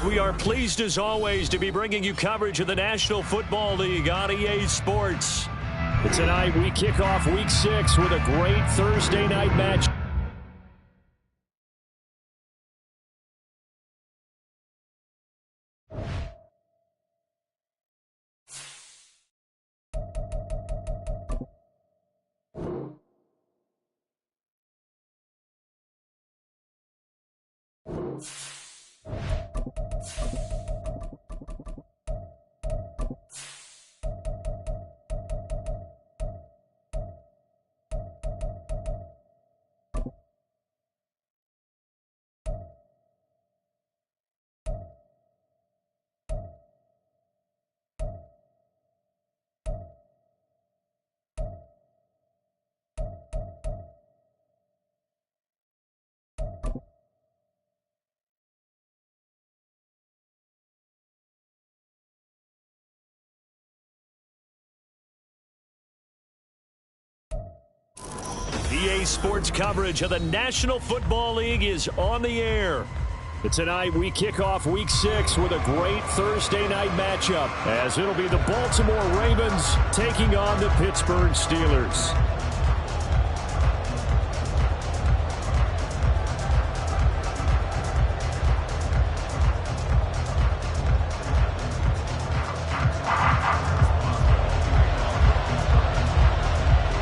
We are pleased as always to be bringing you coverage of the National Football League on EA Sports. Tonight we kick off Week 6 with a great Thursday night match. EA Sports coverage of the National Football League is on the air. Tonight we kick off Week 6 with a great Thursday night matchup, as it'll be the Baltimore Ravens taking on the Pittsburgh Steelers.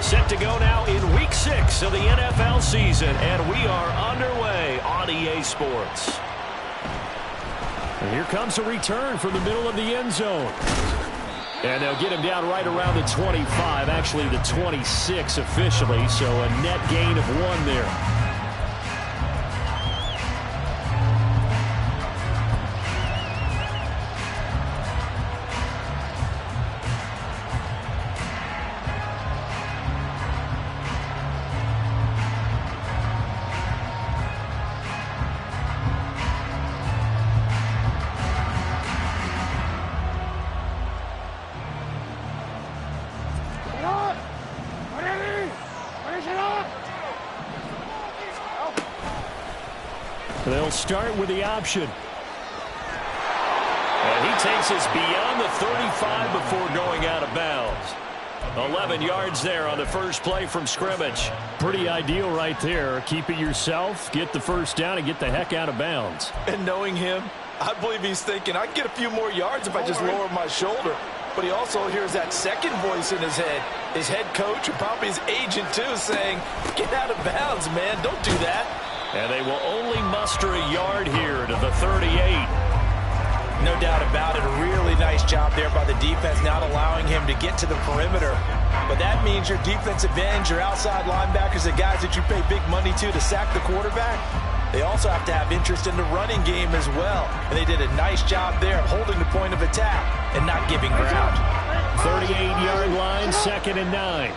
Set to go now in Week 6 of the NFL season, and we are underway on EA Sports. And here comes a return from the middle of the end zone. And they'll get him down right around the 25, actually the 26 officially, so a net gain of 1 there. They'll start with the option. And he takes us beyond the 35 before going out of bounds. 11 yards there on the first play from scrimmage. Pretty ideal right there. Keep it yourself, get the first down, and get the heck out of bounds. And knowing him, I believe he's thinking, I can get a few more yards if I just lower my shoulder. But he also hears that second voice in his head. His head coach, and probably his agent too, saying, get out of bounds, man. Don't do that. And they will only muster a yard here to the 38. No doubt about it. A really nice job there by the defense, not allowing him to get to the perimeter. But that means your defensive ends, your outside linebackers, the guys that you pay big money to sack the quarterback, they also have to have interest in the running game as well. And they did a nice job there of holding the point of attack and not giving ground. 38-yard line, 2nd and 9.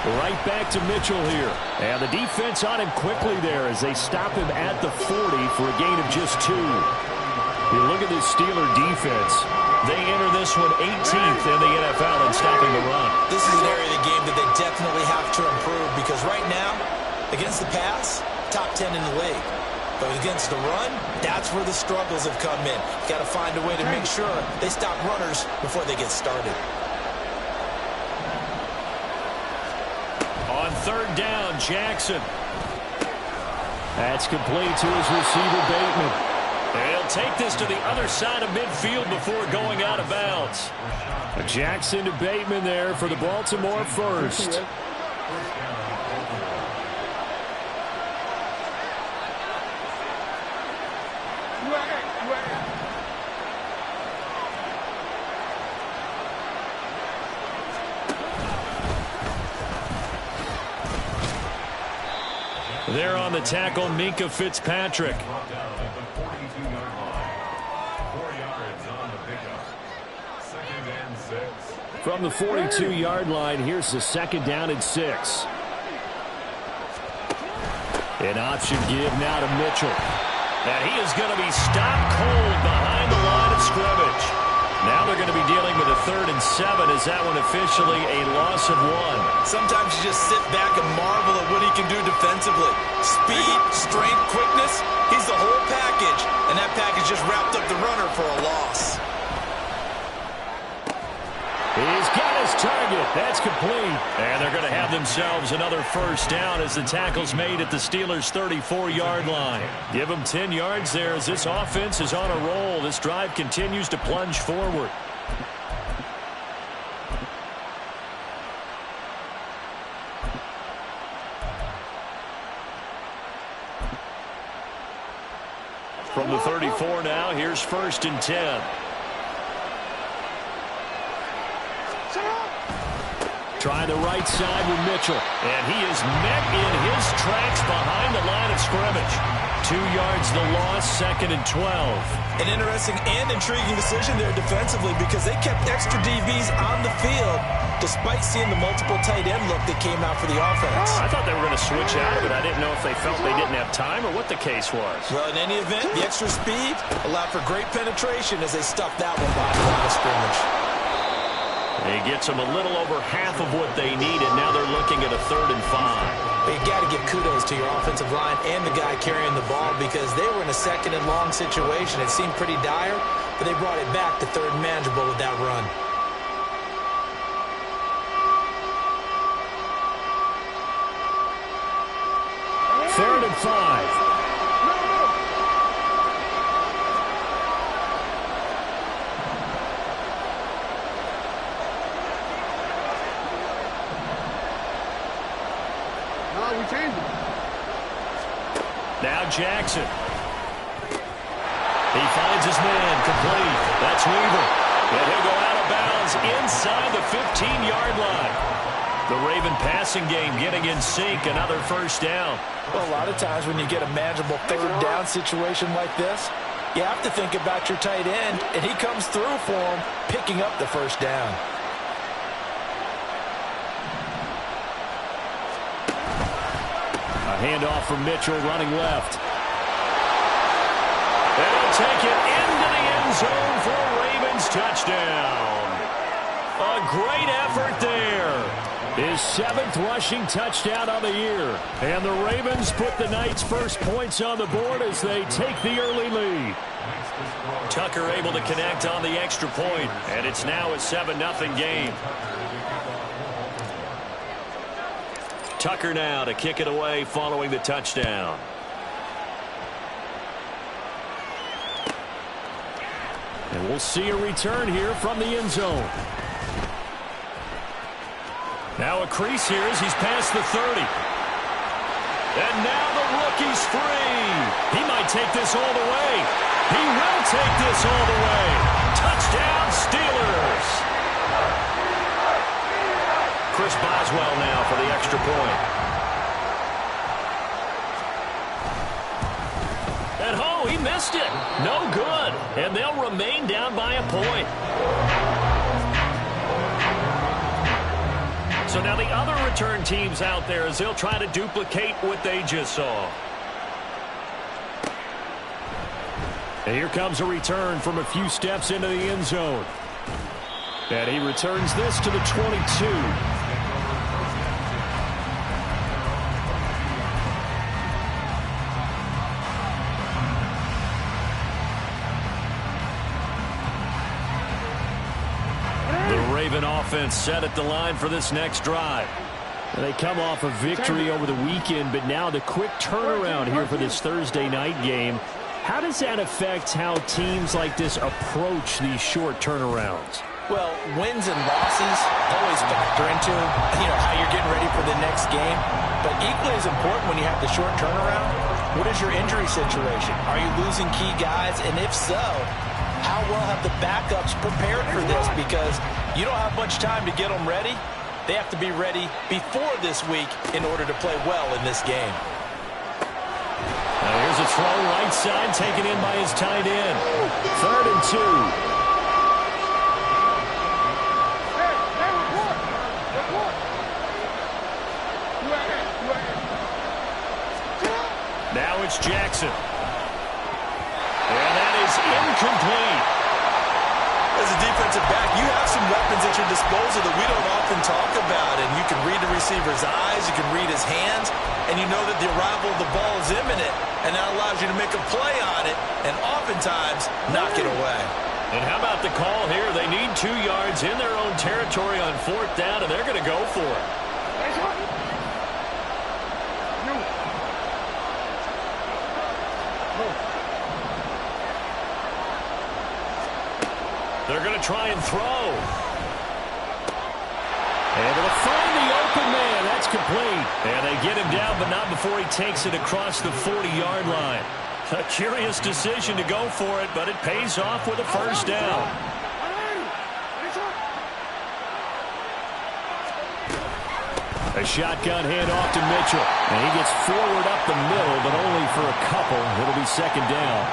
Right back to Mitchell here. And the defense on him quickly there as they stop him at the 40 for a gain of just 2. You look at this Steeler defense. They enter this one 18th in the NFL in stopping the run. This is an area of the game that they definitely have to improve because right now, against the pass, top 10 in the league. But against the run, that's where the struggles have come in. Got to find a way to make sure they stop runners before they get started. On 3rd down, Jackson. That's complete to his receiver, Bateman. And he'll take this to the other side of midfield before going out of bounds. Jackson to Bateman there for the Baltimore first. There on the tackle, Minka Fitzpatrick. From the 42-yard line, here's the 2nd down and 6. An option give now to Mitchell. And he is going to be stopped cold behind the line of scrimmage. Now they're going going to be dealing with a 3rd and 7. Is that one officially a loss of 1? Sometimes you just sit back and marvel at what he can do defensively. Speed, strength, quickness, he's the whole package. And that package just wrapped up the runner for a loss. He's got his target. That's complete. And they're going to have themselves another first down as the tackle's made at the Steelers' 34-yard line. Give them 10 yards there as this offense is on a roll. This drive continues to plunge forward. From the 34 now, here's 1st and 10. Try the right side with Mitchell. And he is met in his tracks behind the line of scrimmage. 2 yards the loss, 2nd and 12. An interesting and intriguing decision there defensively because they kept extra DBs on the field despite seeing the multiple tight end look that came out for the offense. I thought they were going to switch out of it. I didn't know if they felt they didn't have time or what the case was. Well, in any event, the extra speed allowed for great penetration as they stuffed that one behind the line of scrimmage. He gets them a little over half of what they needed. Now they're looking at a 3rd and 5. But you got to give kudos to your offensive line and the guy carrying the ball because they were in a 2nd and long situation. It seemed pretty dire, but they brought it back to 3rd and manageable with that run. Third and 5. Now Jackson. He finds his man complete. That's Weaver. And he'll go out of bounds inside the 15-yard line. The Raven passing game getting in sync. Another first down. Well, a lot of times when you get a manageable 3rd down situation like this, you have to think about your tight end, and he comes through for him, picking up the first down. A handoff from Mitchell running left. And he'll take it into the end zone for a Ravens touchdown. A great effort there. His 7th rushing touchdown of the year. And the Ravens put the night's first points on the board as they take the early lead. Tucker able to connect on the extra point, and it's now a 7-0 game. Tucker now to kick it away following the touchdown. And we'll see a return here from the end zone. Now a crease here as he's past the 30. And now the rookie's free. He might take this all the way. He will take this all the way. Touchdown, Steelers. Chris Boswell now for the extra point. And oh, he missed it. No good. And they'll remain down by a point. So now the other return teams out there as they'll try to duplicate what they just saw. And here comes a return from a few steps into the end zone. And he returns this to the 22. Raven offense set at the line for this next drive. They come off a victory over the weekend, but now the quick turnaround here for this Thursday night game. How does that affect how teams like this approach these short turnarounds? Well, wins and losses always factor into, how you're getting ready for the next game. But equally as important when you have the short turnaround, what is your injury situation? Are you losing key guys? And if so, how well have the backups prepared for this? Because you don't have much time to get them ready. They have to be ready before this week in order to play well in this game. Now here's a throw right side taken in by his tight end. 3rd and 2. Now it's Jackson. And that is incomplete. A as a defensive back, you have some weapons at your disposal that we don't often talk about. And you can read the receiver's eyes, you can read his hands, and you know that the arrival of the ball is imminent. And that allows you to make a play on it and oftentimes knock it away. And how about the call here? They need 2 yards in their own territory on 4th down, and they're going to go for it. They're going to try and throw. And they'll find the open man. That's complete. And they get him down, but not before he takes it across the 40-yard line. A curious decision to go for it, but it pays off with a first down. A shotgun handoff to Mitchell. And he gets forward up the middle, but only for a couple. It'll be 2nd down.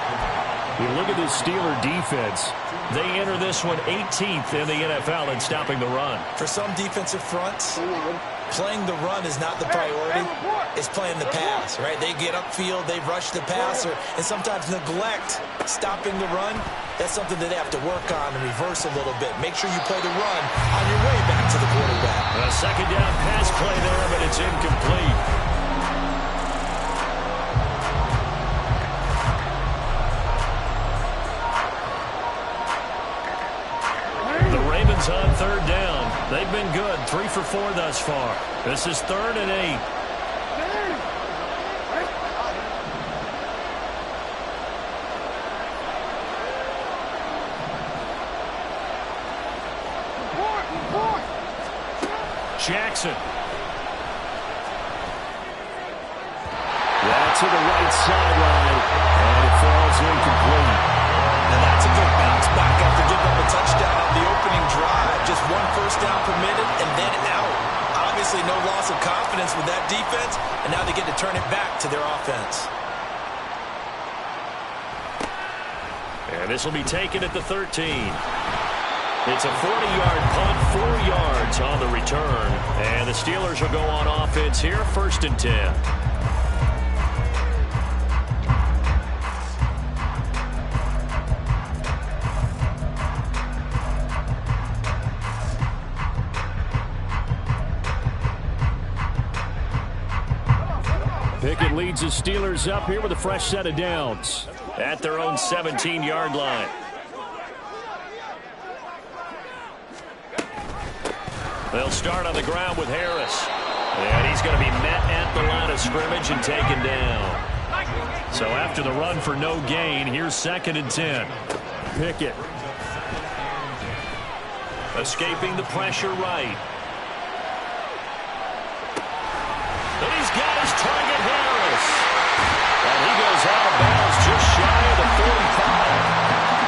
You look at this Steeler defense. They enter this one 18th in the NFL in stopping the run. For some defensive fronts, playing the run is not the priority. It's playing the pass, right? They get upfield, they rush the passer, and sometimes neglect stopping the run. That's something that they have to work on and reverse a little bit. Make sure you play the run on your way back to the quarterback. A 2nd down pass play there, but it's incomplete. On 3rd down. They've been good. 3 for 4 thus far. This is 3rd and 8. Jackson. That's to the right sideline. And it falls incomplete. And that's a good bounce back after giving up a touchdown on the opening drive. Just 1 first down permitted and then out. Obviously no loss of confidence with that defense, and now they get to turn it back to their offense. And this will be taken at the 13. It's a 40-yard punt, 4 yards on the return. And the Steelers will go on offense here, 1st and 10. Pickett leads the Steelers up here with a fresh set of downs at their own 17-yard line. They'll start on the ground with Harris. And he's going to be met at the line of scrimmage and taken down. So after the run for no gain, here's 2nd and 10. Pickett. Escaping the pressure right. And he's got his target, Harris. And he goes out of bounds just shy of the 45.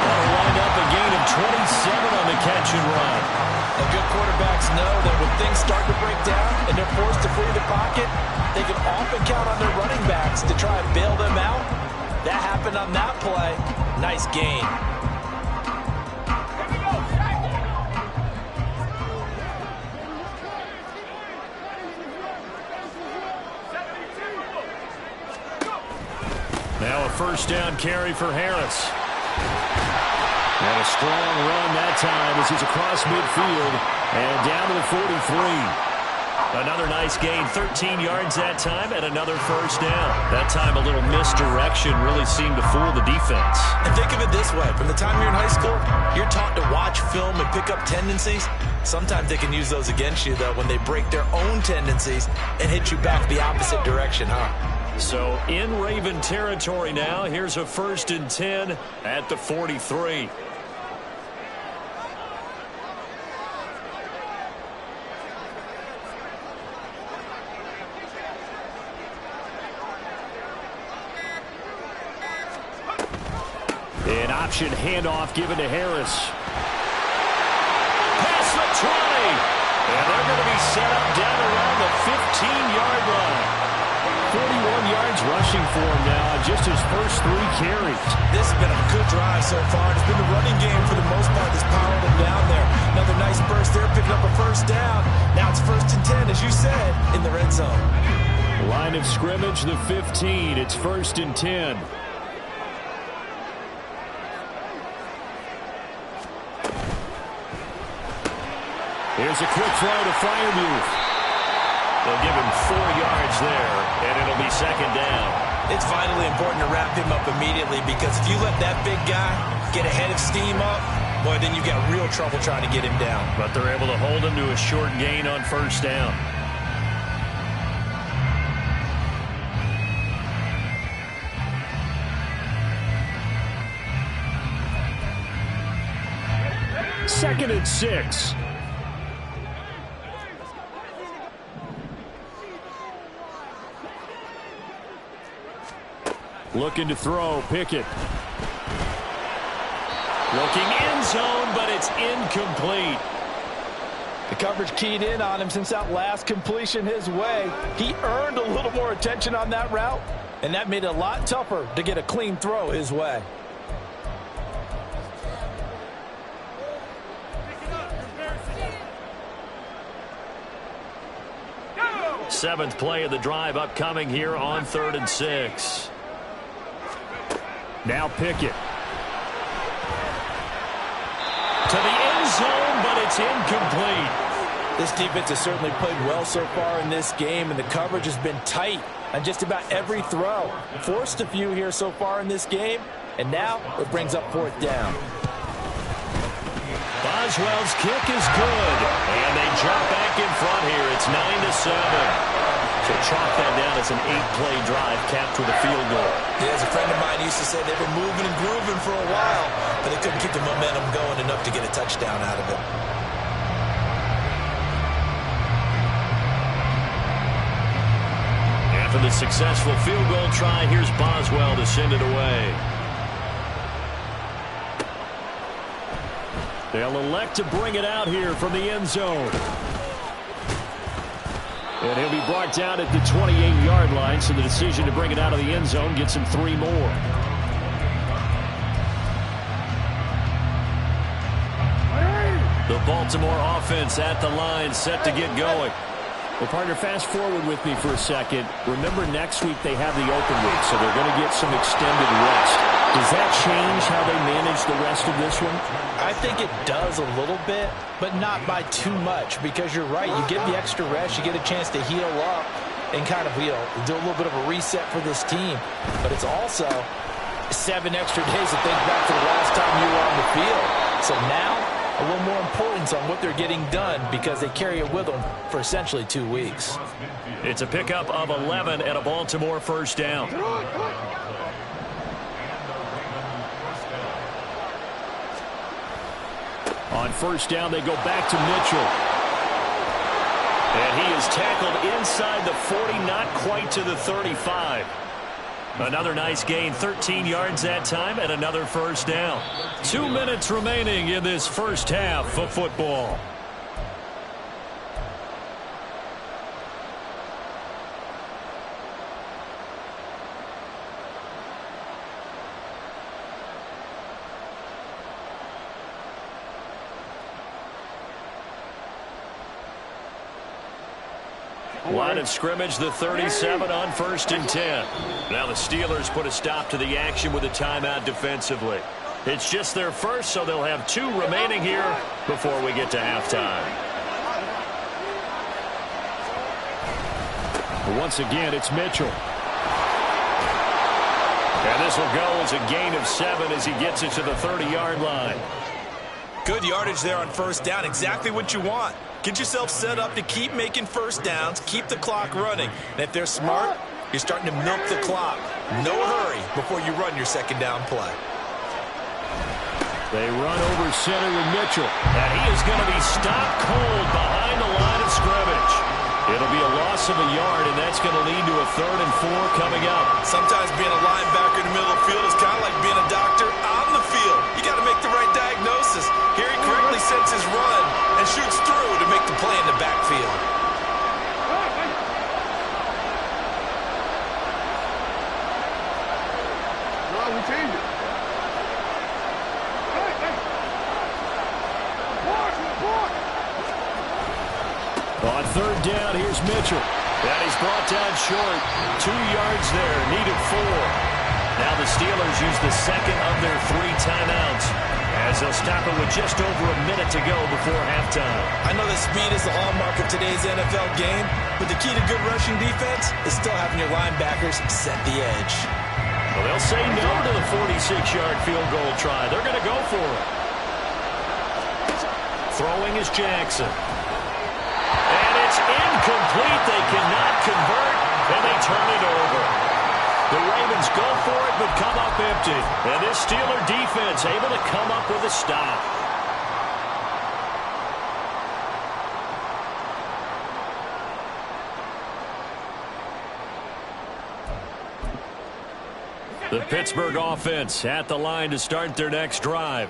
That'll wind up a gain of 27 on the catch and run. And good quarterbacks know that when things start to break down and they're forced to free the pocket, they can often count on their running backs to try and bail them out. That happened on that play. Nice gain. Now a first down carry for Harris. And a strong run that time as he's across midfield and down to the 43. Another nice gain, 13 yards that time, and another first down. That time a little misdirection really seemed to fool the defense. And think of it this way. From the time you're in high school, you're taught to watch film and pick up tendencies. Sometimes they can use those against you, though, when they break their own tendencies and hit you back the opposite direction, huh? So in Raven territory now, here's a 1st and 10 at the 43. An option handoff given to Harris. Past the 20. And they're going to be set up down around the 15-yard line. 41 yards rushing for him now on just his first 3 carries. This has been a good drive so far. It's been the running game for the most part that's powered him down there. Another nice burst there, picking up a first down. Now it's 1st and 10, as you said, in the red zone. Line of scrimmage, the 15. It's 1st and 10. Here's a quick throw to Freiermuth. They'll give him 4 yards there, and it'll be second down. It's vitally important to wrap him up immediately because if you let that big guy get ahead of steam up, boy, then you've got real trouble trying to get him down. But they're able to hold him to a short gain on first down. Second and 6. Looking to throw, Pickett. Looking end zone, but it's incomplete. The coverage keyed in on him since that last completion his way. He earned a little more attention on that route, and that made it a lot tougher to get a clean throw his way. Seventh play of the drive upcoming here on 3rd and 6. Now Pickett. To the end zone, but it's incomplete. This defense has certainly played well so far in this game, and the coverage has been tight on just about every throw. Forced a few here so far in this game, and now it brings up 4th down. Boswell's kick is good, and they jump back in front here. It's 9-7. So chalk that down as an 8-play drive capped with a field goal. Yeah, as a friend of mine used to say, they were moving and grooving for a while, but they couldn't keep the momentum going enough to get a touchdown out of it. After the successful field goal try, here's Boswell to send it away. They'll elect to bring it out here from the end zone. And he'll be brought down at the 28-yard line, so the decision to bring it out of the end zone gets him 3 more. The Baltimore offense at the line, set to get going. Well, partner, fast forward with me for a second. Remember, next week they have the open week, so they're going to get some extended rest. Does that change how they manage the rest of this one? I think it does a little bit, but not by too much, because you're right. You get the extra rest, you get a chance to heal up and kind of, do a little bit of a reset for this team. But it's also 7 extra days to think back to the last time you were on the field. So now, a little more importance on what they're getting done because they carry it with them for essentially 2 weeks. It's a pickup of 11 and a Baltimore first down. On first down, they go back to Mitchell. And he is tackled inside the 40, not quite to the 35. Another nice gain, 13 yards that time, and another first down. 2 minutes remaining in this first half of football. Line of scrimmage, the 37 on 1st and 10. Now the Steelers put a stop to the action with a timeout defensively. It's just their first, so they'll have 2 remaining here before we get to halftime. Once again, it's Mitchell. And this will go as a gain of 7 as he gets it to the 30-yard line. Good yardage there on first down, exactly what you want. Get yourself set up to keep making first downs, keep the clock running. And if they're smart, you're starting to milk the clock. No hurry before you run your second down play. They run over center with Mitchell. And he is going to be stopped cold behind the line of scrimmage. It'll be a loss of a yard, and that's going to lead to a 3rd and 4 coming up. Sometimes being a linebacker in the middle of the field is kind of like being a doctor on the field. You got to make the right diagnosis. Here he correctly sets his run and shoots through to make the play in the backfield. On 3rd down, here's Mitchell. And he's brought down short. 2 yards there, needed 4. Now the Steelers use the second of their 3 timeouts as they'll stop it with just over a minute to go before halftime. I know that speed is the hallmark of today's NFL game, but the key to good rushing defense is still having your linebackers set the edge. Well, they'll say no to the 46-yard field goal try. They're going to go for it. Throwing is Jackson. And it's incomplete. They cannot convert, and they turn it over. The Ravens go for it, but come up empty. And this Steeler defense able to come up with a stop. The Pittsburgh offense at the line to start their next drive.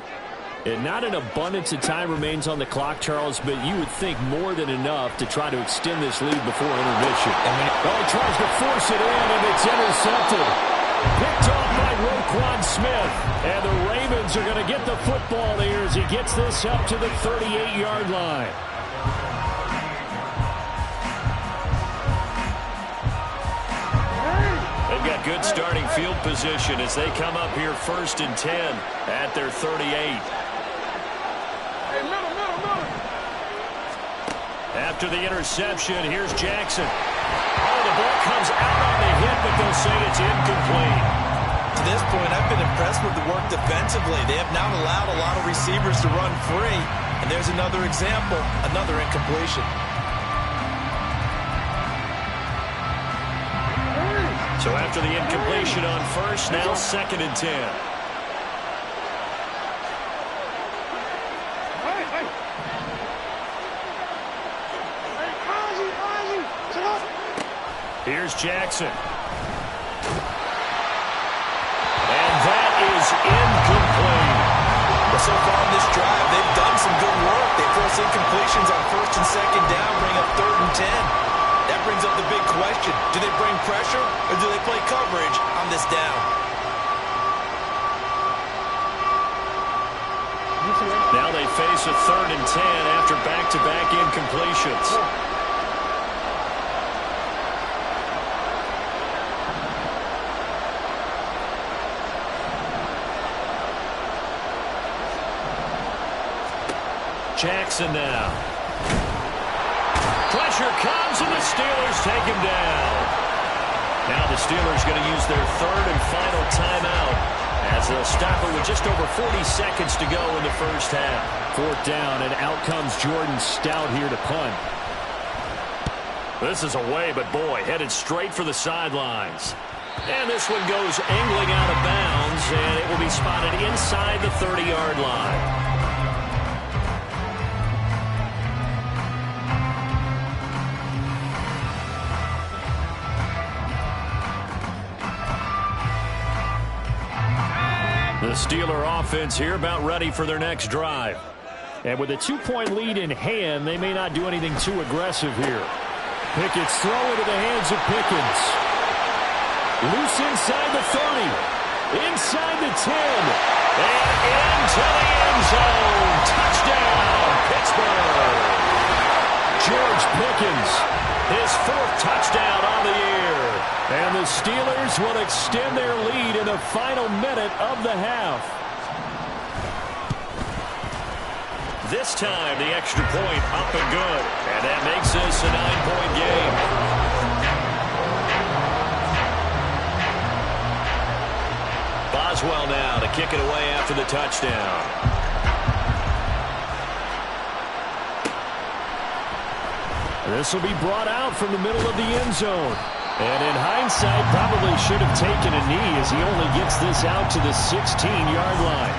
And not an abundance of time remains on the clock, Charles, but you would think more than enough to try to extend this lead before intermission. Oh, he tries to force it in, and it's intercepted. Picked off by Roquan Smith. And the Ravens are going to get the football here as he gets this up to the 38-yard line. They've got good starting field position as they come up here 1st and 10 at their 38. After the interception, here's Jackson. Oh, the ball comes out on the hit, but they'll say it's incomplete. To this point, I've been impressed with the work defensively. They have not allowed a lot of receivers to run free. And there's another example, another incompletion. So after the incompletion on first, now 2nd and 10. Here's Jackson. And that is incomplete. But so far in this drive, they've done some good work. They force incompletions on 1st and 2nd down, bring up 3rd and 10. That brings up the big question. Do they bring pressure or do they play coverage on this down? Now they face a 3rd and 10 after back-to-back incompletions. Jackson now. Pressure comes, and the Steelers take him down. Now the Steelers going to use their 3rd and final timeout as they'll stop it with just over 40 seconds to go in the first half. 4th down, and out comes Jordan Stout here to punt. This is away, but boy, headed straight for the sidelines. And this one goes angling out of bounds, and it will be spotted inside the 30-yard line. The Steeler offense here about ready for their next drive. And with a 2-point lead in hand, they may not do anything too aggressive here. Pickett's throw into the hands of Pickens. Loose inside the 30. Inside the 10. And into the end zone. Touchdown, Pittsburgh. George Pickens, his 4th touchdown on the year. And the Steelers will extend their lead in the final minute of the half. This time, the extra point up and good. And that makes this a 9-point game. Boswell now to kick it away after the touchdown. This will be brought out from the middle of the end zone. And in hindsight, probably should have taken a knee as he only gets this out to the 16-yard line.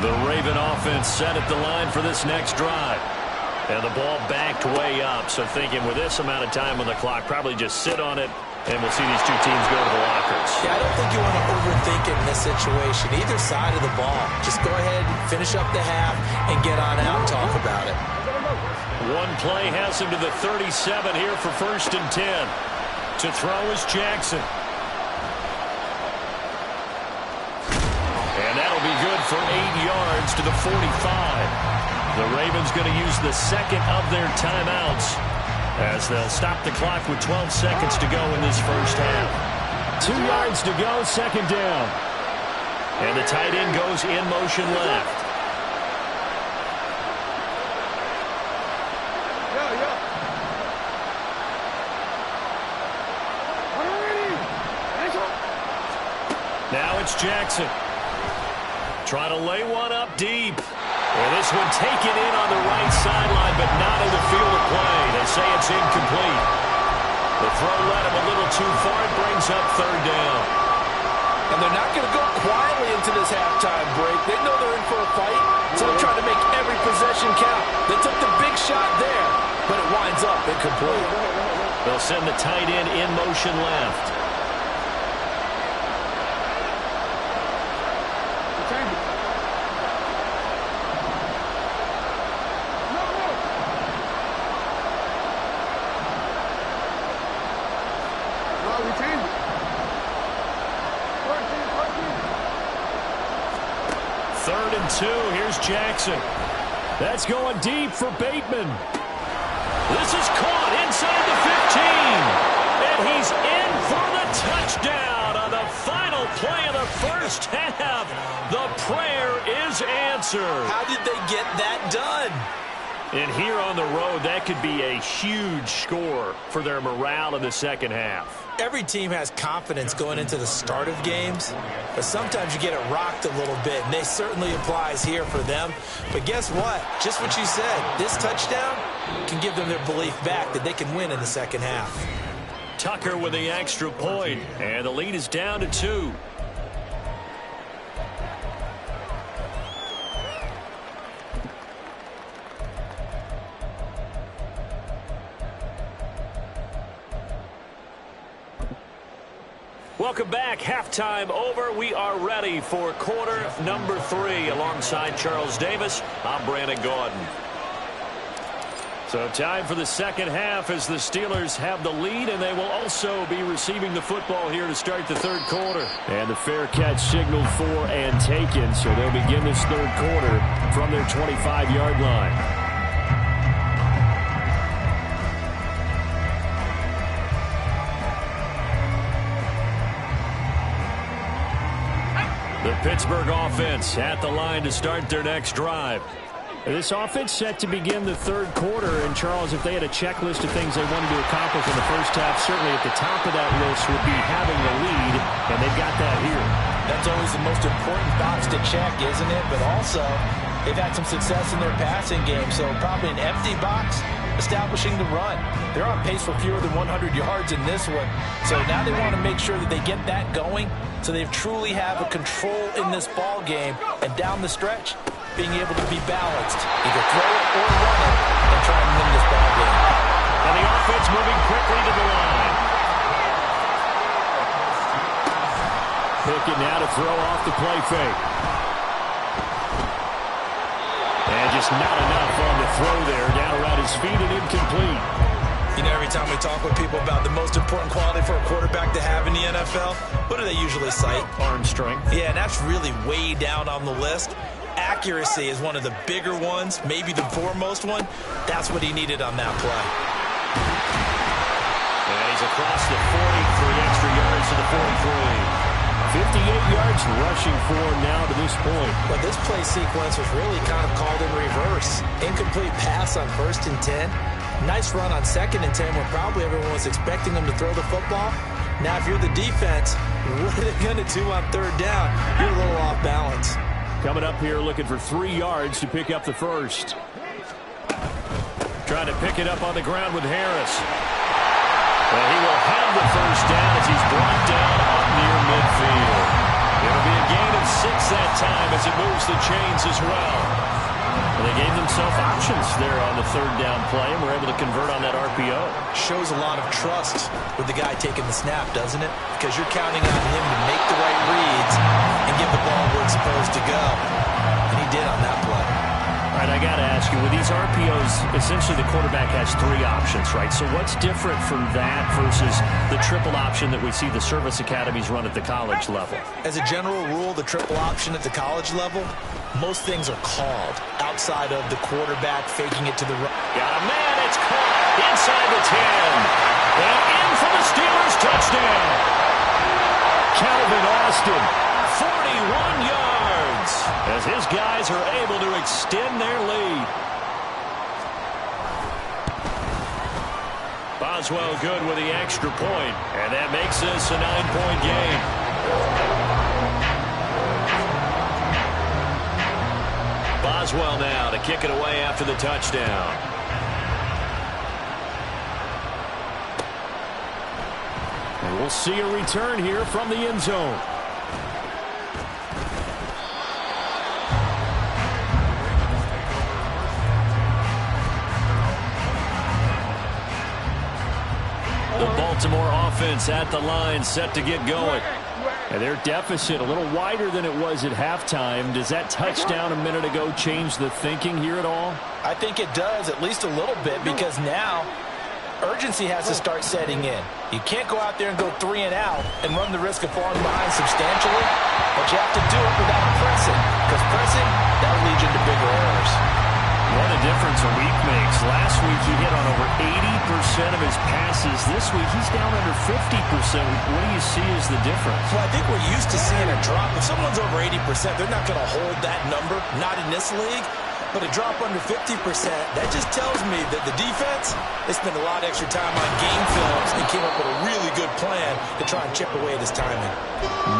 The Raven offense set at the line for this next drive. And the ball backed way up, so thinking with this amount of time on the clock, probably just sit on it, and we'll see these two teams go to the lockers. Yeah, I don't think you want to overthink it in this situation. Either side of the ball. Just go ahead, finish up the half, and get on out and talk about it. One play has him to the 37 here for 1st and 10. To throw is Jackson. And that'll be good for 8 yards to the 45. The Ravens going to use the second of their timeouts as they'll stop the clock with 12 seconds to go in this first half. 2 yards to go, second down. And the tight end goes in motion left. Now it's Jackson. Trying to lay one up deep. And this one taken in on the right sideline, but not in the field of play. They say it's incomplete. The throw led him a little too far. It brings up third down. And they're not going to go quietly into this halftime break. They know they're in for a fight, so they're trying to make every possession count. They took the big shot there, but it winds up incomplete. They'll send the tight end in motion left. Third and 2. Here's Jackson. That's going deep for Bateman. This is caught inside the 15. And he's in for the touchdown on the final play of the first half. The prayer is answered. How did they get that done? And here on the road, that could be a huge score for their morale in the second half. Every team has confidence going into the start of games, but sometimes you get it rocked a little bit, and it certainly applies here for them. But guess what? Just what you said, this touchdown can give them their belief back that they can win in the second half. Tucker with the extra point, and the lead is down to 2. Welcome back. Halftime over. We are ready for quarter number 3. Alongside Charles Davis, I'm Brandon Gordon. So time for the second half as the Steelers have the lead, and they will also be receiving the football here to start the third quarter. And the fair catch signaled for and taken, so they'll begin this third quarter from their 25-yard line. The Pittsburgh offense at the line to start their next drive. This offense set to begin the third quarter. And, Charles, if they had a checklist of things they wanted to accomplish in the first half, certainly at the top of that list would be having the lead, and they've got that here. That's always the most important box to check, isn't it? But also, they've had some success in their passing game, so probably an empty box establishing the run. They're on pace for fewer than 100 yards in this one. So now they want to make sure that they get that going so they truly have a control in this ball game, and down the stretch, being able to be balanced. Either throw it or run it and try and win this ball game. And the offense moving quickly to the line. Pickett now to throw off the play fake. And just not enough on the throw there. Down around his feet and incomplete. You know, every time we talk with people about the most important quality for a quarterback to have in the NFL, what do they usually cite? Arm strength. Yeah, and that's really way down on the list. Accuracy is one of the bigger ones, maybe the foremost one. That's what he needed on that play. And he's across the 40, 3 extra yards to the 43. 58 yards rushing for now to this point. But this play sequence was really kind of called in reverse. Incomplete pass on 1st and 10. Nice run on 2nd and 10 when probably everyone was expecting them to throw the football. Now, if you're the defense, what are they going to do on 3rd down? You're a little off balance. Coming up here looking for 3 yards to pick up the first. Trying to pick it up on the ground with Harris. And he will have the first down as he's brought down up near midfield. It'll be a gain of 6 that time as it moves the chains as well. And they gave themselves options there on the 3rd down play and were able to convert on that RPO. Shows a lot of trust with the guy taking the snap, doesn't it? Because you're counting on him to make the right reads and give the ball where it's supposed to go. And he did on that play. All right, I got to ask you, with these RPOs, essentially the quarterback has 3 options, right? So what's different from that versus the triple option that we see the service academies run at the college level? As a general rule, the triple option at the college level, most things are called outside of the quarterback faking it to the right. Got a man, it's caught inside the 10. And in for the Steelers touchdown. Calvin Austin, 41 yards, as his guys are able to extend their lead. Boswell good with the extra point, and that makes this a 9-point game. Boswell now to kick it away after the touchdown. And we'll see a return here from the end zone. The Baltimore offense at the line, set to get going. And their deficit a little wider than it was at halftime. Does that touchdown a minute ago change the thinking here at all? I think it does, at least a little bit, because now urgency has to start setting in. You can't go out there and go 3 and out and run the risk of falling behind substantially, but you have to do it without pressing, because pressing, that'll lead you into bigger errors. What a difference a week makes. Last week he hit on over 80% of his passes. This week he's down under 50%. What do you see as the difference? Well, I think we're used to seeing a drop. If someone's over 80%, they're not going to hold that number, not in this league. But a drop under 50%, that just tells me that the defense, they spent a lot of extra time on game films and came up with a really good plan to try and chip away at his timing.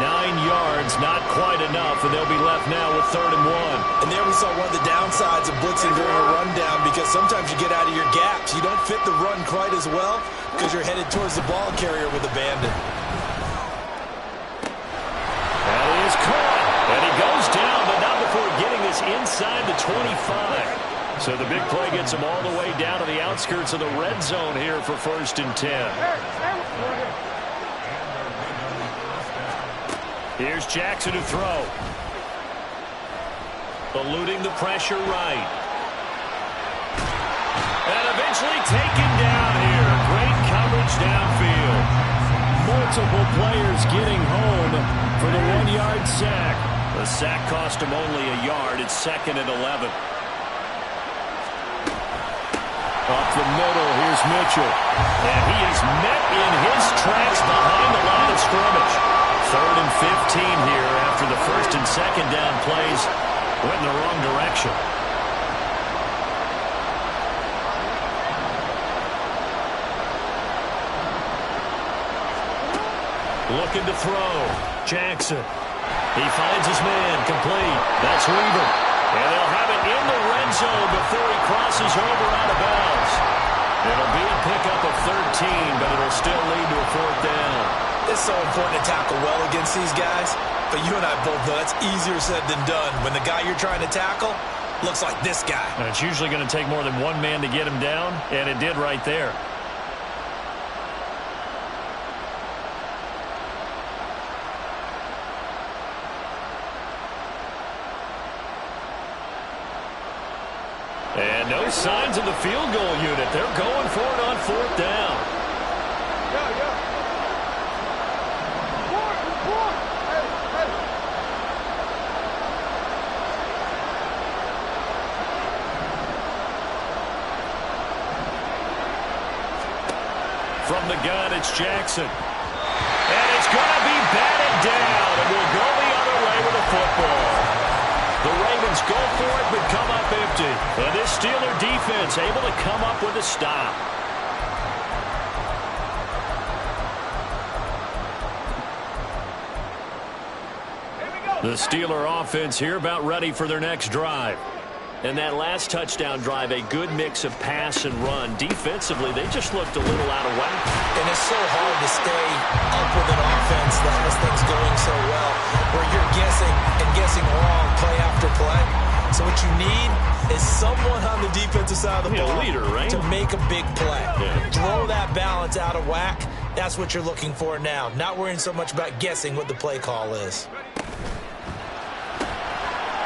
9 yards, not quite enough, and they'll be left now with 3rd and 1. And there we saw one of the downsides of blitzing during a rundown, because sometimes you get out of your gaps. You don't fit the run quite as well because you're headed towards the ball carrier with abandon. That is caught, and he goes down, but not before getting this inside the 25. So the big play gets him all the way down to the outskirts of the red zone here for 1st and 10. Here's Jackson to throw. Eluding the pressure right. And eventually taken down here. Great coverage downfield. Multiple players getting home for the 1-yard sack. The sack cost him only a yard. It's 2nd and 11. Up the middle, here's Mitchell. And he is met in his tracks behind the line of scrimmage. 3rd and 15 here after the 1st and 2nd down plays went in the wrong direction. Looking to throw. Jackson. He finds his man, complete. That's Weaver. And they'll have it in the red zone before he crosses over out of bounds. It'll be a pickup of 13, but it'll still lead to a 4th down. It's so important to tackle well against these guys, but you and I both know that's easier said than done when the guy you're trying to tackle looks like this guy. And it's usually going to take more than one man to get him down, and it did right there. And no signs of the field goal unit. They're going for it on 4th down. From the gun, it's Jackson. And it's going to be batted down, and we'll go the other way with the football. The Ravens go for it, but come up empty. And this Steeler defense able to come up with a stop. The Steeler offense here about ready for their next drive. And that last touchdown drive, a good mix of pass and run. Defensively, they just looked a little out of whack. And it's so hard to stay up with an offense that has things going so well, where you're guessing and guessing wrong play after play. So what you need is someone on the defensive side of the ball leader, right? to make a big play. Yeah. Throw that balance out of whack. That's what you're looking for now. Not worrying so much about guessing what the play call is.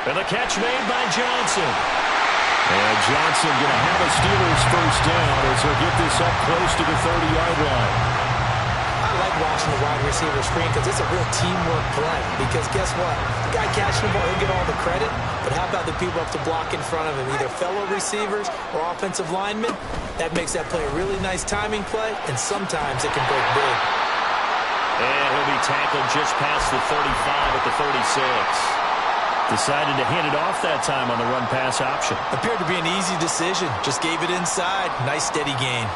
And the catch made by Johnson. And Johnson going to have a Steelers first down as he'll get this up close to the 30-yard line. I like watching the wide receiver screen because it's a real teamwork play. Because guess what? The guy catching the ball, he'll get all the credit. But how about the people up to block in front of him, either fellow receivers or offensive linemen? That makes that play a really nice timing play, and sometimes it can break big. And he'll be tackled just past the 35 at the 36. Decided to hand it off that time on the run-pass option. Appeared to be an easy decision. Just gave it inside. Nice, steady gain.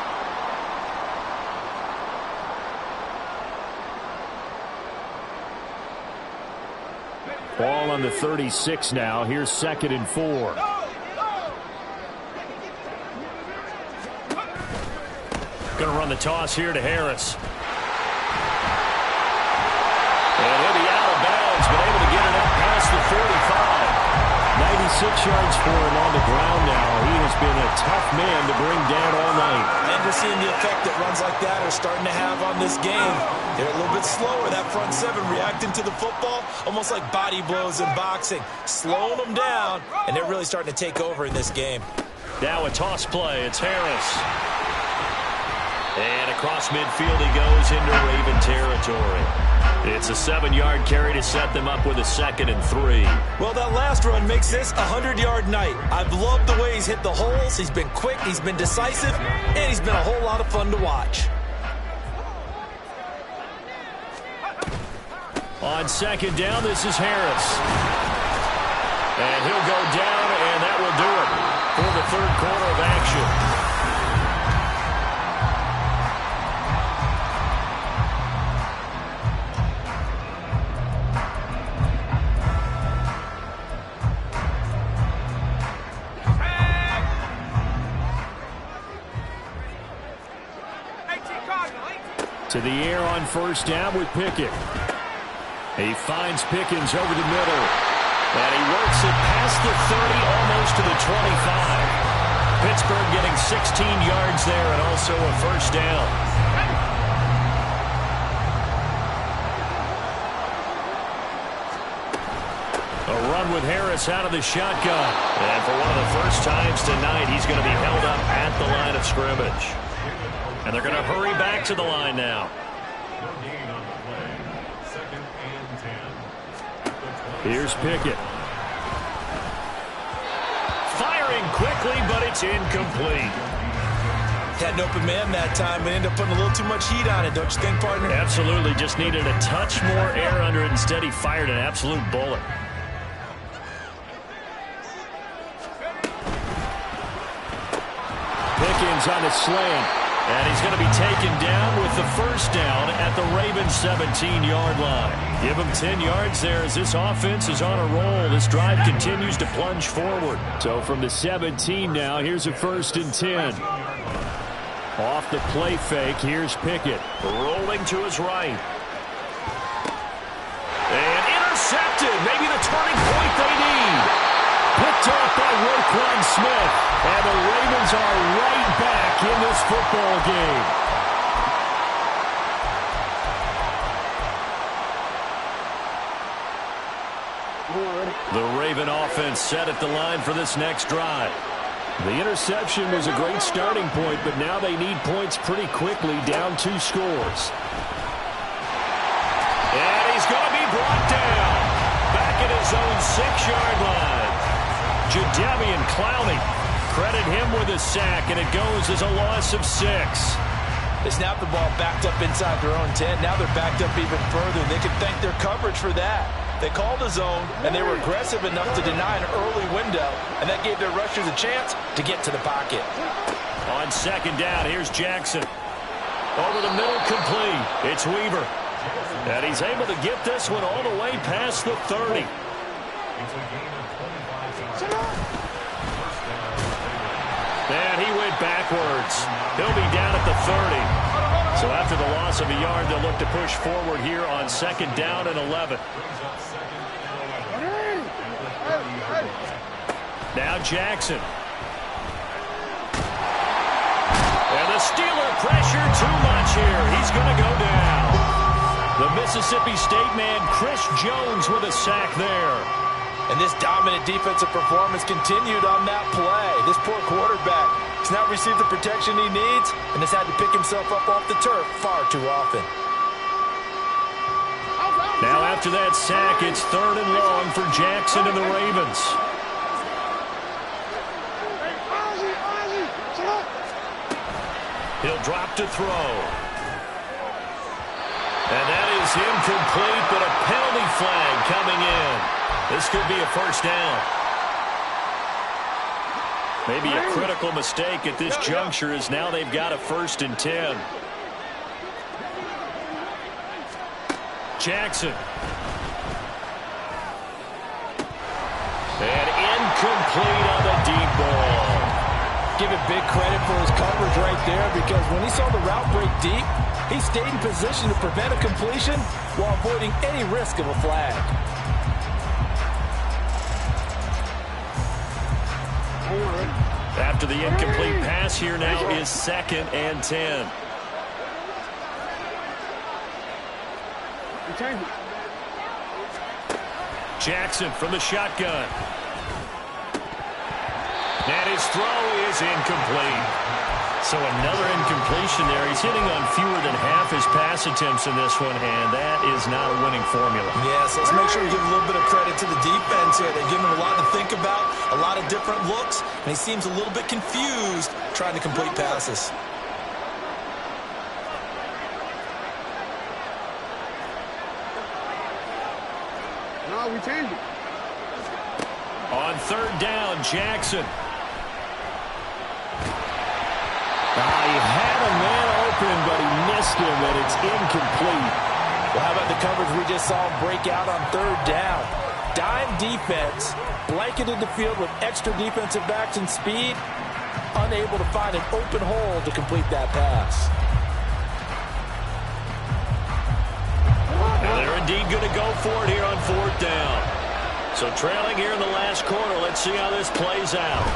Ball on the 36 now. Here's 2nd and 4. Going to run the toss here to Harris. And he'll be out of bounds, but able to get it up past the 45. 96 yards for him on the ground now. He has been a tough man to bring down all night. And we're seeing the effect that runs like that are starting to have on this game. They're a little bit slower, that front seven, reacting to the football, almost like body blows in boxing. Slowing them down, and they're really starting to take over in this game. Now a toss play. It's Harris. And across midfield he goes into Raven territory. It's a 7-yard carry to set them up with a 2nd and 3. Well, that last run makes this a 100-yard night. I've loved the way he's hit the holes. He's been quick, he's been decisive, and he's been a whole lot of fun to watch. On 2nd down, this is Harris. And he'll go down, and that will do it for the 3rd quarter of action. To the air on 1st down with Pickett. He finds Pickens over the middle. And he works it past the 30, almost to the 25. Pittsburgh getting 16 yards there and also a 1st down. A run with Harris out of the shotgun. And for one of the first times tonight, he's going to be held up at the line of scrimmage. And they're going to hurry back to the line now. Here's Pickett. Firing quickly, but it's incomplete. Had an open man that time, but ended up putting a little too much heat on it, don't you think, partner? Absolutely. Just needed a touch more air under it. Instead, he fired an absolute bullet. Pickens on the slant. And he's going to be taken down with the 1st down at the Ravens' 17-yard line. Give him 10 yards there as this offense is on a roll. This drive continues to plunge forward. So from the 17 now, here's a 1st and 10. Off the play fake, here's Pickett. Rolling to his right. And intercepted. Maybe the turning point they need. Picked off by Roquan Smith. And the Ravens are right back in this football game. The Raven offense set at the line for this next drive. The interception was a great starting point, but now they need points pretty quickly, down 2 scores. And he's going to be brought down. Back at his own 6-yard line. Jadeveon Clowney, credit him with a sack, and it goes as a loss of 6. They snapped the ball backed up inside their own 10. Now they're backed up even further. They can thank their coverage for that. They called a zone, and they were aggressive enough to deny an early window, and that gave their rushers a chance to get to the pocket. On 2nd down, here's Jackson. Over the middle, complete. It's Weaver. And he's able to get this one all the way past the 30. And he went backwards. He'll be down at the 30. So after the loss of a yard, they'll look to push forward here on 2nd down and 11. Now Jackson. And the Steeler pressure too much here. He's going to go down. The Mississippi State man, Chris Jones, with a sack there. And this dominant defensive performance continued on that play. This poor quarterback has not received the protection he needs and has had to pick himself up off the turf far too often. Now after that sack, it's 3rd and long for Jackson and the Ravens. He'll drop to throw. And that is incomplete, but a penalty flag coming in. This could be a first down. Maybe a critical mistake at this juncture as now they've got a 1st and 10. Jackson. And incomplete on the deep ball. Give it big credit for his coverage right there, because when he saw the route break deep, he stayed in position to prevent a completion while avoiding any risk of a flag. After the incomplete pass, here now is 2nd and 10. Jackson from the shotgun. And his throw is incomplete. So another incompletion there. He's hitting on fewer than half his pass attempts in this one, and that is not a winning formula. Yes, let's make sure we give a little bit of credit to the defense here. They give him a lot to think about, a lot of different looks, and he seems a little bit confused trying to complete passes. No, we changed it. On 3rd down, Jackson. He had a man open, but he missed him, and it's incomplete. Well, how about the coverage we just saw break out on 3rd down? Dime defense, blanketed the field with extra defensive backs and speed, unable to find an open hole to complete that pass. Now they're indeed going to go for it here on 4th down. So trailing here in the last quarter, let's see how this plays out.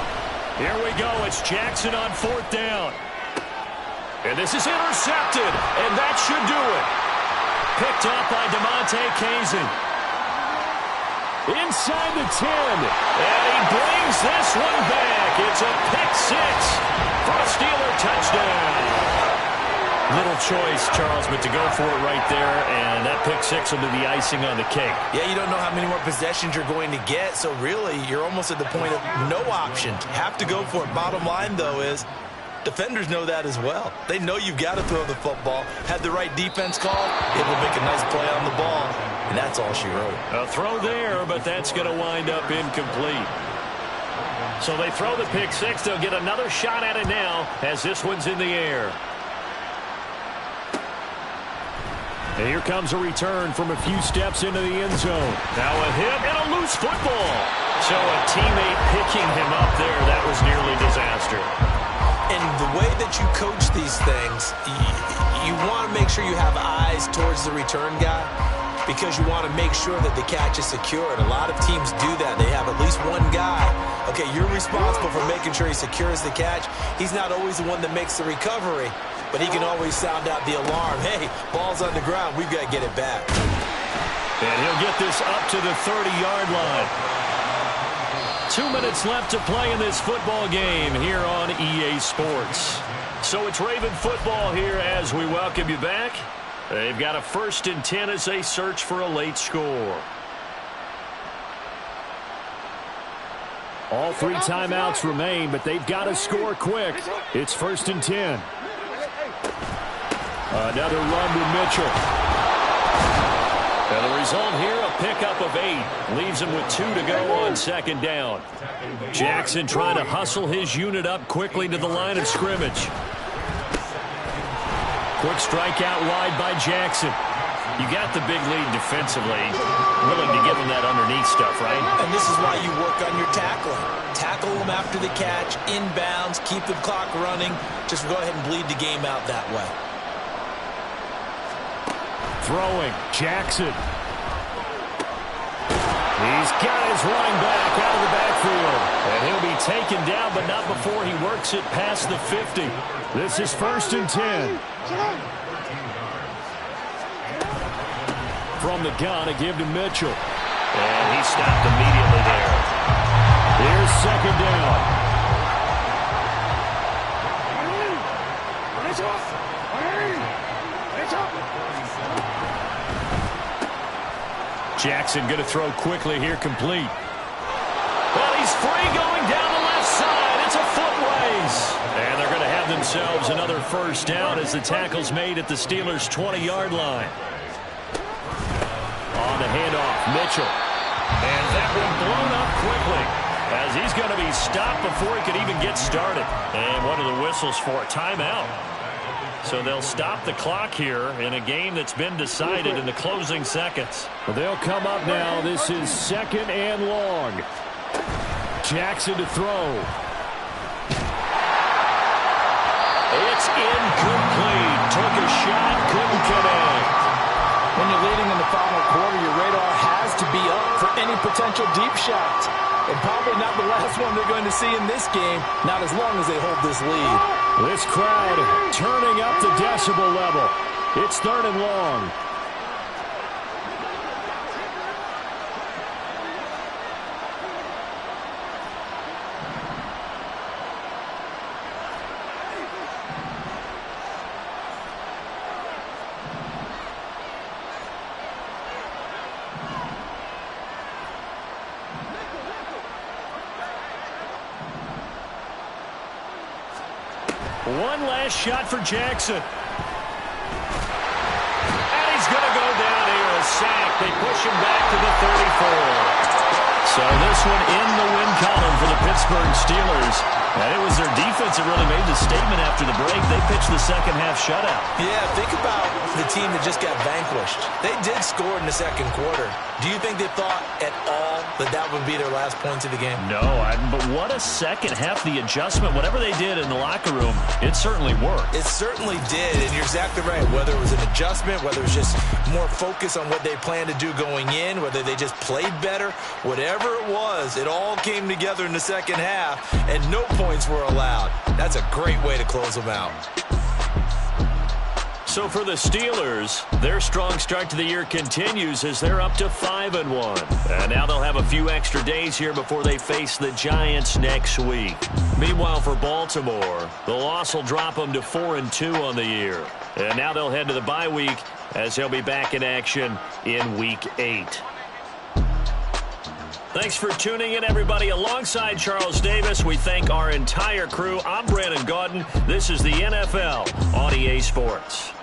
Here we go. It's Jackson on 4th down. And this is intercepted, and that should do it. Picked up by DeMonte Kazin. Inside the 10, and he brings this one back. It's a pick 6 for a Steeler touchdown. Little choice, Charles, but to go for it right there, and that pick 6 will be the icing on the cake. Yeah, you don't know how many more possessions you're going to get, so really you're almost at the point of no option. Have to go for it. Bottom line, though, is defenders know that as well. They know you've got to throw the football. Had the right defense call, it will make a nice play on the ball, and that's all she wrote. A throw there, but that's going to wind up incomplete. So they throw the pick 6. They'll get another shot at it now as this one's in the air. And here comes a return from a few steps into the end zone. Now a hit and a loose football. So a teammate picking him up there, that was nearly disaster. And the way that you coach these things, you want to make sure you have eyes towards the return guy, because you want to make sure that the catch is secure. And a lot of teams do that. They have at least one guy. Okay, you're responsible for making sure he secures the catch. He's not always the one that makes the recovery, but he can always sound out the alarm. Hey, ball's on the ground. We've got to get it back. And he'll get this up to the 30-yard line. 2 minutes left to play in this football game here on EA Sports. So it's Raven football here as we welcome you back. They've got a 1st and 10 as they search for a late score. All 3 timeouts remain, but they've got to score quick. It's 1st and 10. Another run to Mitchell. And the result here, a pickup of 8. Leaves him with 2 to go on 2nd down. Jackson trying to hustle his unit up quickly to the line of scrimmage. Quick strike out wide by Jackson. You got the big lead defensively. Willing to give him that underneath stuff, right? And this is why you work on your tackling. Tackle them after the catch, inbounds, keep the clock running. Just go ahead and bleed the game out that way. Throwing, Jackson. He's got his running back out of the backfield. And he'll be taken down, but not before he works it past the 50. This is 1st and 10. From the gun, a give to Mitchell. And he stopped immediately there. Here's second down. Jackson going to throw quickly here, complete. Well, he's free going down the left side. It's a foot race. And they're going to have themselves another first down as the tackle's made at the Steelers' 20-yard line. On the handoff, Mitchell. And that one blown up quickly as he's going to be stopped before he could even get started. And what are the whistles for? Timeout. So they'll stop the clock here in a game that's been decided in the closing seconds. They'll come up now. This is second and long. Jackson to throw. It's incomplete. Took a shot, couldn't connect. When you're leading in the final quarter, your radar has to be up for any potential deep shots. And probably not the last one they're going to see in this game, not as long as they hold this lead. This crowd turning up the decibel level. It's third and long. One last shot for Jackson. And he's going to go down here, a sack. They push him back to the 34. So this one in the win column for the Pittsburgh Steelers. And it was their defense that really made the statement after the break. They pitched the second half shutout. Yeah, think about the team that just got vanquished. They did score in the second quarter. Do you think they thought at all that that would be their last points of the game? No, but what a second half. The adjustment, whatever they did in the locker room, it certainly worked. It certainly did, and you're exactly right. Whether it was an adjustment, whether it was just more focus on what they planned to do going in, whether they just played better, whatever it was, it all came together in the second half, and no points were allowed. That's a great way to close them out. So for the Steelers, their strong start to the year continues as they're up to 5-1. And now they'll have a few extra days here before they face the Giants next week. Meanwhile, for Baltimore, the loss will drop them to 4-2 on the year. And now they'll head to the bye week as they'll be back in action in Week 8. Thanks for tuning in, everybody. Alongside Charles Davis, we thank our entire crew. I'm Brandon Gaudin. This is the NFL on EA Sports.